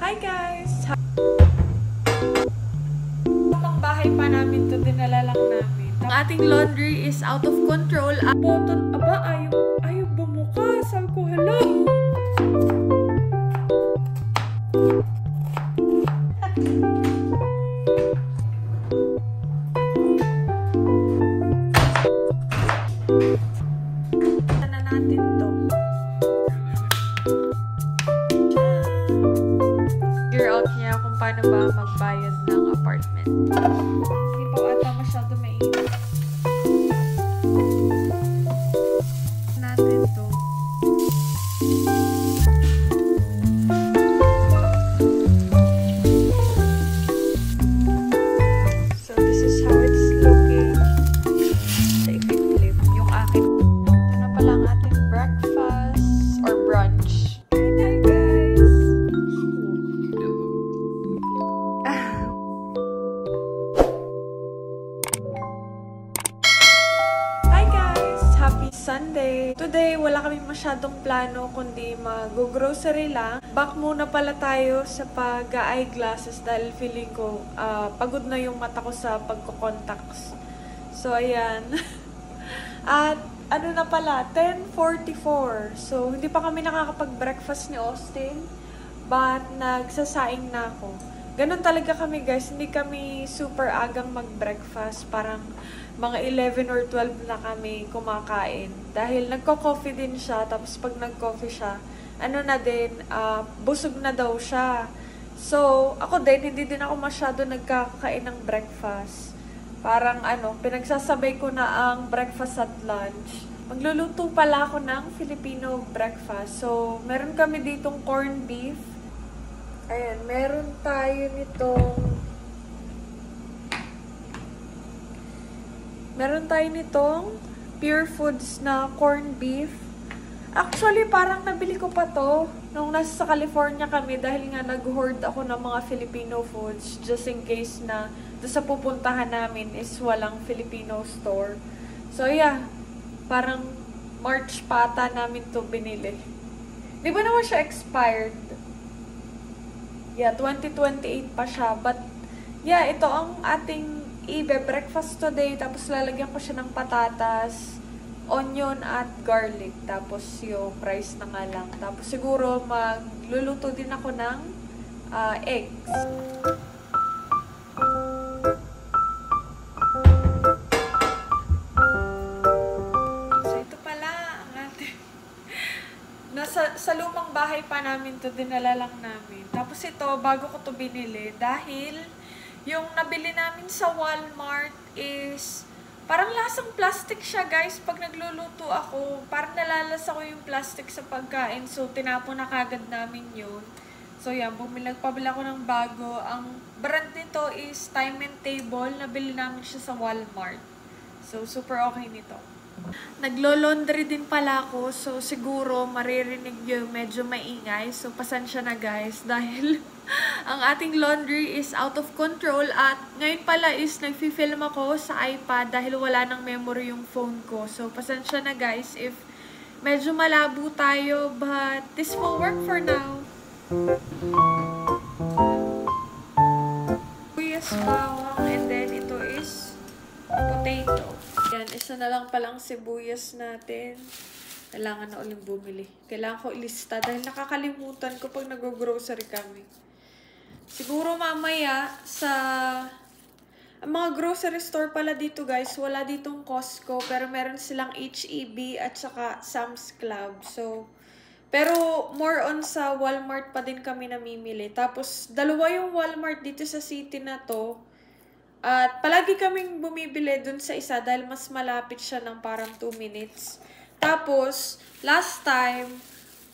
Hi guys! Pang bahay pa namin to, dinala lang namin. Ang ating laundry is out of control. Button, aba, ayaw bumuka. Sabi ko, hello! Na natin to. Figure out niya kung paano ba magbayad ng apartment. Hindi po ata masyado mainit. Natin to. So this is how it's looking. Sa ifit-flip. Yung akin. Ano pala ang ating breakfast or brunch. Hi guys! Hi guys! Happy Sunday! Today, wala kami masyadong plano kundi mag-grocery lang. Back muna pala tayo sa pag-eyeglasses dahil feeling ko pagod na yung mata ko sa pagko-contacts. So, ayan. At ano na pala, 10:44. So, hindi pa kami nakakapag-breakfast ni Austin. But, nagsasaing na ako. Ganon talaga kami guys. Hindi kami super agang mag-breakfast. Parang mga 11 or 12 na kami kumakain. Dahil nagko-coffee din siya. Tapos pag nag-coffee siya, ano na din, busog na daw siya. So, ako din, hindi din ako masyado nagkakain ng breakfast. Parang pinagsasabay ko na ang breakfast at lunch. Magluluto pala ako ng Filipino breakfast. So, meron kami ditong corned beef. Ayan, meron tayo nitong Pure Foods na corned beef. Actually, parang nabili ko pa to nung nasa California kami dahil nga nag-hoard ako ng mga Filipino foods just in case na doon sa pupuntahan namin is walang Filipino store. So, yeah. Parang March pata namin to binili. Di ba naman siya expired? Yeah, 2028 pa siya. But, yeah, ito ang ating breakfast today. Tapos, lalagyan ko siya ng patatas, onion at garlic. Tapos, yung rice na nga lang. Tapos, siguro, magluluto din ako ng eggs. Sa lumang bahay pa namin to, dinala lang namin. Tapos ito, bago ko to binili, dahil yung nabili namin sa Walmart is, parang lasang plastic siya guys. Pag nagluluto ako, parang nalalasa ko yung plastic sa pagkain. So, tinapon na kagad namin yun. So, yan, nagpabila ko ng bago. Ang brand nito is Time and Table. Nabili namin siya sa Walmart. So, super okay nito. Naglo-laundry din pala ako, so siguro maririnig yung medyo maingay. So, pasensya na guys dahil ang ating laundry is out of control at ngayon pala is nagfi-film ako sa iPad dahil wala nang memory yung phone ko. So, pasensya na guys if medyo malabo tayo, but this will work for now. Yes, bawang, and then ito is potato. Yan, isa na lang palang sibuyas natin. Kailangan na uling bumili. Kailangan ko ilista dahil nakakalimutan ko pag nag-grocery kami. Siguro mamaya ang mga grocery store pala dito guys, wala ditong Costco pero meron silang H-E-B at saka Sam's Club. So, pero more on sa Walmart pa din kami namimili. Tapos, dalawa yung Walmart dito sa city na to. At palagi kaming bumibili dun sa isa dahil mas malapit siya ng parang 2 minutes. Tapos, last time,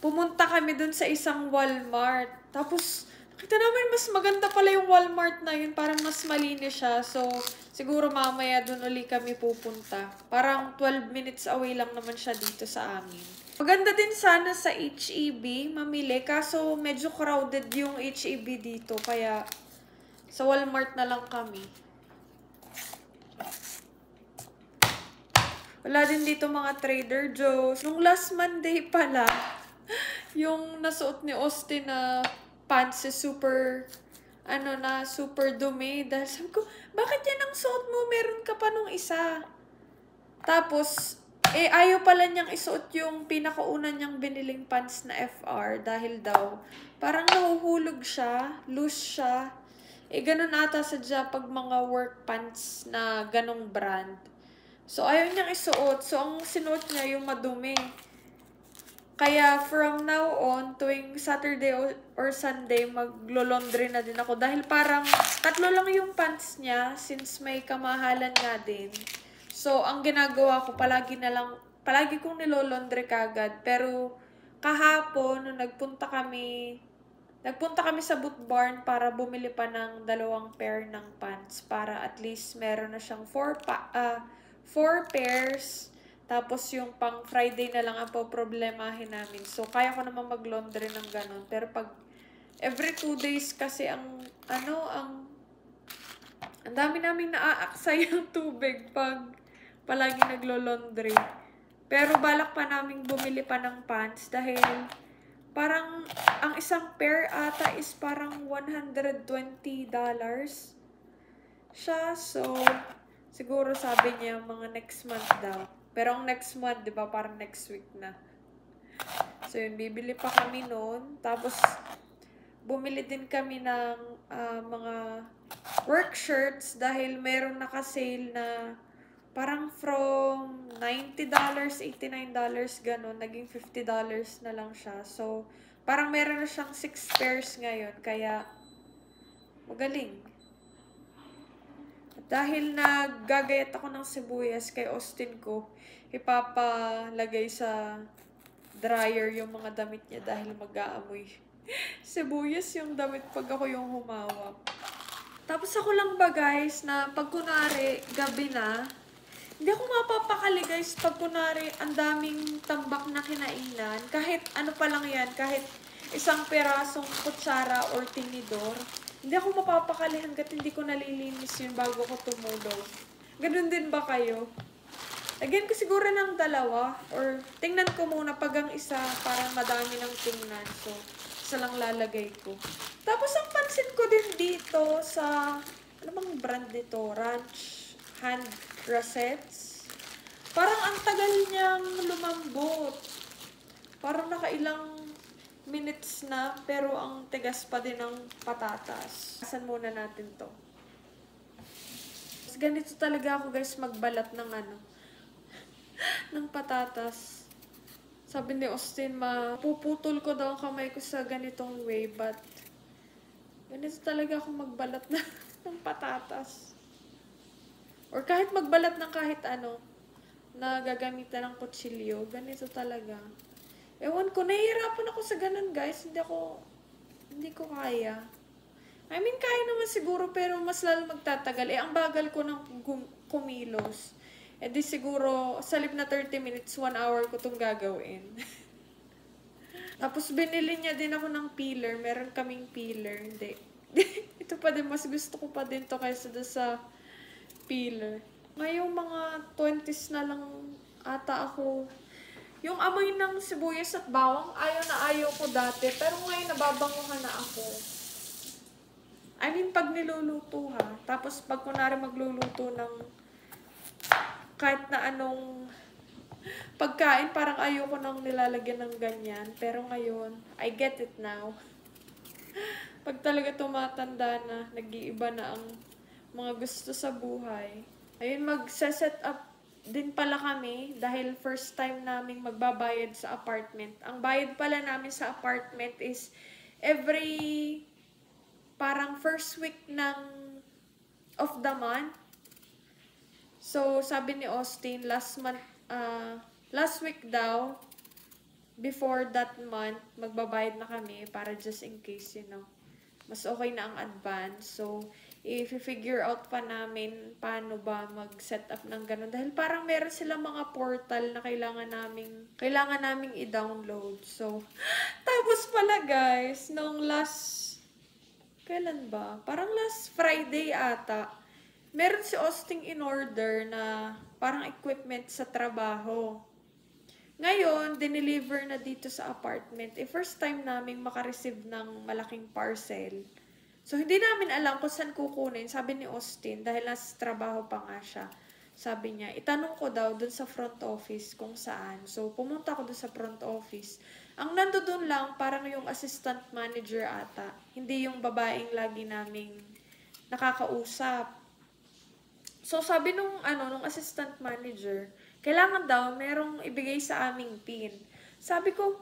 pumunta kami dun sa isang Walmart. Tapos, nakita namin mas maganda pala yung Walmart na yun. Parang mas malinis siya. So, siguro mamaya dun uli kami pupunta. Parang 12 minutes away lang naman siya dito sa amin. Maganda din sana sa H-E-B mamili. Kaso, medyo crowded yung H-E-B dito. Kaya, sa Walmart na lang kami. Wala din dito mga Trader Joe's. Nung last Monday pala, yung nasuot ni Austin na pants is super, super dumi. Dahil sabi ko, bakit yan ang suot mo? Meron ka pa nung isa. Tapos, ayaw pala niyang isuot yung pinakauna niyang biniling pants na FR dahil daw, parang nahuhulog siya, loose siya. Ganun ata sadya pag mga work pants na ganong brand. So, ayaw niyang isuot. So, ang sinuot niya yung madumi. Kaya, from now on, tuwing Saturday or Sunday, maglo-laundry na din ako. Dahil parang 3 lang yung pants niya since may kamahalan nga din. So, ang ginagawa ko, palagi kong nilolondre kagad. Pero, kahapon, nung nagpunta kami sa Boot Barn para bumili pa ng 2 pair ng pants. Para at least meron na siyang 4 pairs. Tapos, yung pang Friday na lang ang problemahin namin. So, kaya ko naman mag-laundry ng ganun. Pero pag every 2 days kasi ang dami naming naaaksay ang tubig pag palagi naglo-laundry. Pero balak pa naming bumili pa ng pants dahil parang ang isang pair ata is parang $120 siya. So, siguro sabi niya mga next month daw. Pero ang next month, di ba, parang next week na. So, yun, bibili pa kami noon. Tapos, bumili din kami ng mga work shirts dahil meron naka-sale na parang from $90, $89, ganun, naging $50 na lang siya. So, parang meron na siyang 6 pairs ngayon, kaya magaling. At dahil naggagayat ako ng sibuyas kay Austin ko, ipapalagay sa dryer yung mga damit niya dahil mag-aamoy sibuyas yung damit pag ako yung humawak. Tapos ako lang ba guys, na pag kunwari gabi na, hindi ako mapapakali guys pag kunwari ang daming tambak na kinainan. Kahit ano pa lang yan, kahit isang perasong kutsara or tinidor, hindi ako mapapakali hanggat hindi ko nalilinis yun bago ko tumulog. Ganun din ba kayo? Lagyan ko siguro ng 2 or tingnan ko muna pag ang isa parang madami ng tingnan. So, isa lang lalagay ko. Tapos ang pansin ko din dito sa, ano bang brand nito? Ranch Hand Resets. Parang ang tagal niyang lumambot. Parang nakailang minutes na, pero ang tigas pa din ng patatas. Asan muna natin to. Mas ganito talaga ako guys magbalat ng ng patatas. Sabi ni Austin, mapuputol ko daw ang kamay ko sa ganitong way, but ganito talaga ako magbalat ng patatas. Or kahit magbalat ng kahit na gagamitan ng kutsilyo, ganito talaga. Ewan ko, nahihirapan ako sa ganun guys. Hindi ko kaya. I mean, kaya naman siguro, pero mas lalo magtatagal. Ang bagal ko ng kumilos. Di siguro, sa lip na 30 minutes, 1 hour ko itong gagawin. Tapos, binili niya din ako ng peeler. Meron kaming peeler. Hindi. Ito pa din, mas gusto ko pa din to kaysa sa peeler. Ngayong mga 20s na lang ata ako. Yung amoy ng sibuyas at bawang, ayaw ko dati. Pero ngayon, nababanguhan na ako. I mean, pag niluluto ha. Tapos, pag kunwari magluluto ng kahit na anong pagkain, parang ayoko nang nilalagyan ng ganyan. Pero ngayon, I get it now. Pag talaga tumatanda na, nag-iiba na ang mga gusto sa buhay. Ayun, mag-set up din pala kami dahil first time naming magbabayad sa apartment. Ang bayad pala namin sa apartment is every parang first week of the month. So, sabi ni Austin, last week daw, before that month, magbabayad na kami para just in case, mas okay na ang advance. So, i-figure out pa namin paano ba mag-set up ng ganun. Dahil parang meron silang mga portal na kailangan naming i-download. So, tapos pala guys, kailan ba? Parang last Friday ata, meron si Austin in order na parang equipment sa trabaho. Ngayon, dineliver na dito sa apartment. First time namin makareceive ng malaking parcel. So, hindi namin alam kung saan kukunin. Sabi ni Austin, dahil nasa trabaho pa nga siya, sabi niya, itanong ko daw dun sa front office kung saan. So, pumunta ako dun sa front office. Ang nandoon lang, parang yung assistant manager ata. Hindi yung babaeng lagi naming nakakausap. So, sabi nung assistant manager, kailangan daw merong ibigay sa aming PIN. Sabi ko,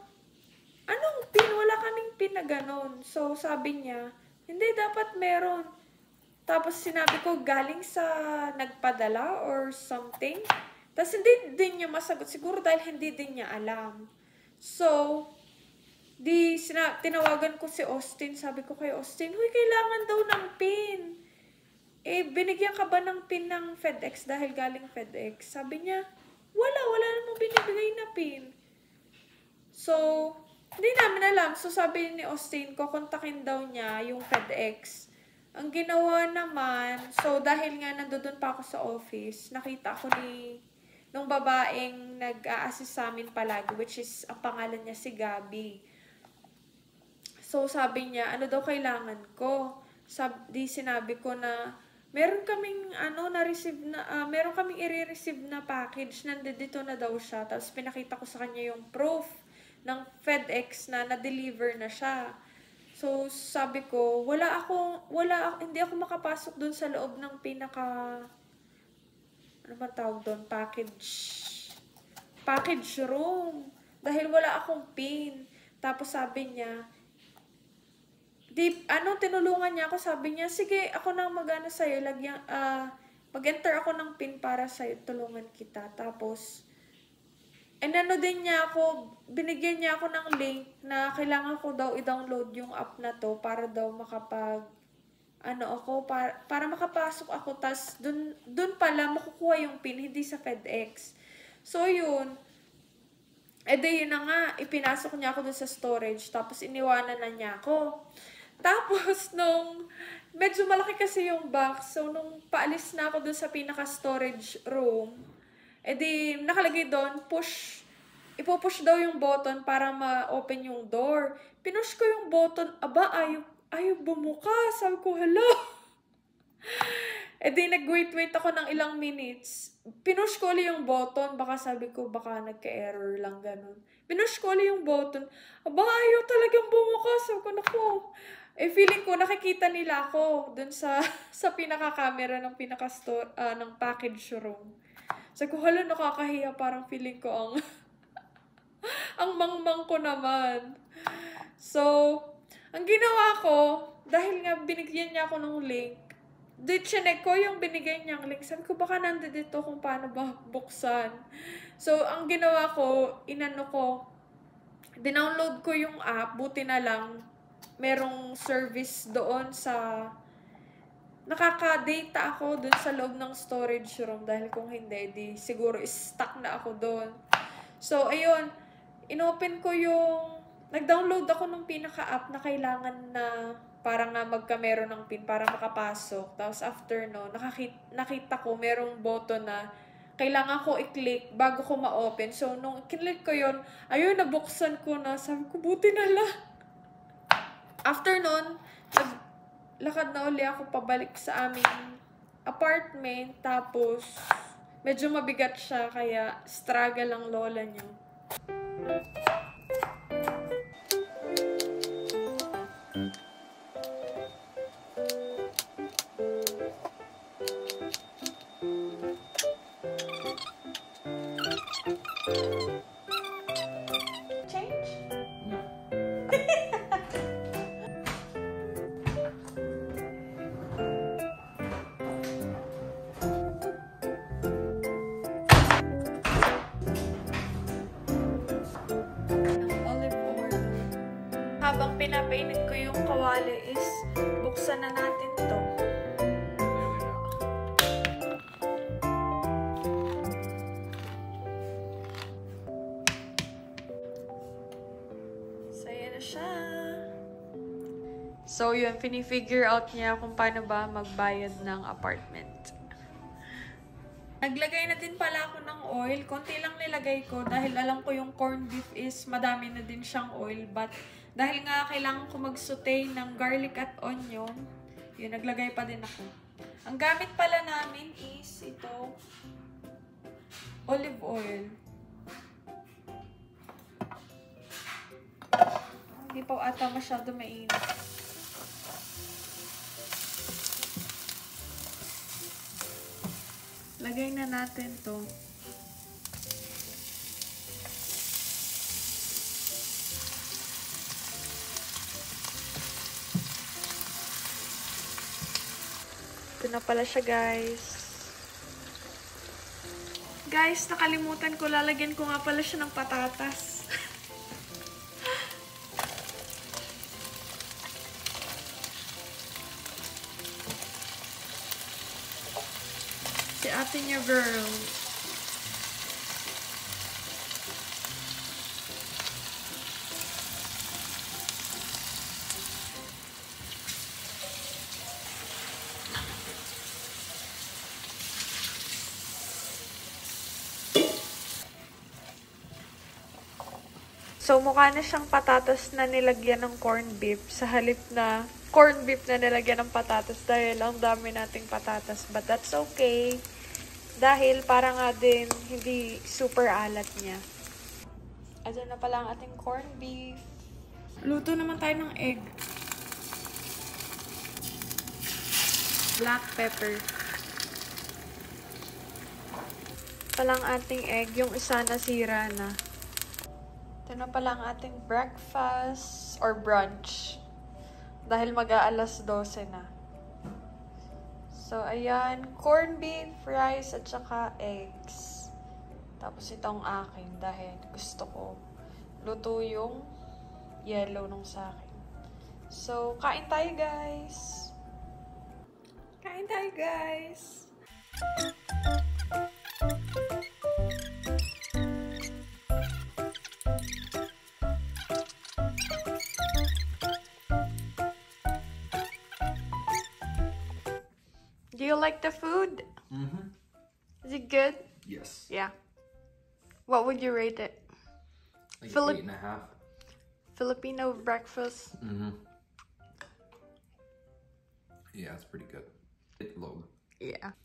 anong PIN? Wala kaming PIN na ganon. So, sabi niya, hindi, dapat meron. Tapos, sinabi ko, galing sa nagpadala or something. Tapos, hindi din niya masagot. Siguro dahil hindi din niya alam. So, tinawagan ko si Austin. Sabi ko kay Austin, huy, kailangan daw ng PIN. Binigyan ka ba ng PIN ng FedEx dahil galing FedEx? Sabi niya, wala namang binibigay na PIN. So, hindi namin alam. So, sabi ni Austin, kukontakin daw niya yung FedEx. Ang ginawa naman, so dahil nga nandoon pa ako sa office, nakita ko nung babaeng nag-a-assist sa amin palagi, which is, ang pangalan niya si Gabi. So, sabi niya, ano daw kailangan ko? Sinabi ko na, meron kaming meron kaming i-receive na package, nandito na daw siya. Tapos pinakita ko sa kanya yung proof ng FedEx na na-deliver na siya. So sabi ko, hindi ako makapasok doon sa loob ng ano man tawag doon, package room dahil wala akong PIN. Tapos sabi niya, tinulungan niya ako, sabi niya, sige, ako na mag-ano sa'yo, mag-enter ako ng PIN para sa'yo, tulungan kita. Tapos, din niya ako, binigyan niya ako ng link na kailangan ko daw i-download yung app na to para daw para makapasok ako, tas dun pala makukuha yung PIN, hindi sa FedEx. So, yun. Yun na nga, ipinasok niya ako dun sa storage, tapos iniwanan na niya ako. Tapos, nung medyo malaki kasi yung box, so nung paalis na ako dun sa pinaka-storage room, nakalagay doon, ipupush daw yung button para ma-open yung door. Pinush ko yung button, ayaw bumuka. Sabi ko, hello. Nag-wait ako ng ilang minutes. Pinush ko ulit yung button, baka nagka-error lang, ganun. Pinush ko ulit yung button, ayaw talagang bumuka. Sabi ko, naku. Feeling ko, nakikita nila ako dun sa pinaka-camera ng ng package room. Sabi ko, hala, nakakahiya. Parang feeling ko ang mangmang ko naman. So, ang ginawa ko, dahil nga binigyan niya ako ng link, chinek ko yung binigay niyang link. Sabi ko, baka nandito kung paano ba buksan. So, ang ginawa ko, dinownload ko yung app, buti na lang, merong service doon nakaka-data ako doon sa loob ng storage room dahil kung hindi, siguro stuck na ako doon. So, ayun, nag-download ako ng pinaka-app na kailangan na para nga meron ng PIN para makapasok. Tapos after nakita ko merong button na kailangan ko i-click bago ko ma-open. So, nung kinlik ko yun, ayun, nabuksan ko na. Sabi ko, buti na lang. After nun, naglakad na uli ako pabalik sa aming apartment. Tapos, medyo mabigat siya, kaya struggle ang lola niyo. Habang pinapainit ko yung kawali is buksan na natin to. So, yan na siya. So, yun, pinifigure out niya kung paano ba magbayad ng apartment. Naglagay na din pala ako ng oil. Konti lang nilagay ko dahil alam ko yung corned beef is madami na din siyang oil. But dahil nga kailangan ko mag-saute ng garlic at onion, yun, naglagay pa din ako. Ang gamit pala namin is ito, olive oil. Hindi pa ata masyado mainit. Lagay na natin to. Ito na pala siya, guys. Guys, nakalimutan ko. Lalagyan ko nga pala siya ng patatas. Si ate niya, girl. So, mukha na siyang patatas na nilagyan ng corned beef sa halip na corned beef na nilagyan ng patatas dahil ang dami nating patatas. But that's okay. Dahil para nga din hindi super alat niya. Ayan na pala ang ating corned beef. Luto naman tayo ng egg. Black pepper. Palang ating egg, yung isa nasira na. Ito na pala ang ating breakfast or brunch. Dahil mag-aalas 12 na. So, ayan. Corned beef, rice, at saka eggs. Tapos itong akin dahil gusto ko luto yung yellow nung sa akin. So, kain tayo, guys! Kain tayo, guys! Do you like the food? Mm-hmm. Is it good? Yes. Yeah. What would you rate it? Like Philip- 8.5. Filipino breakfast. Mm-hmm. Yeah, it's pretty good. It's low. Yeah.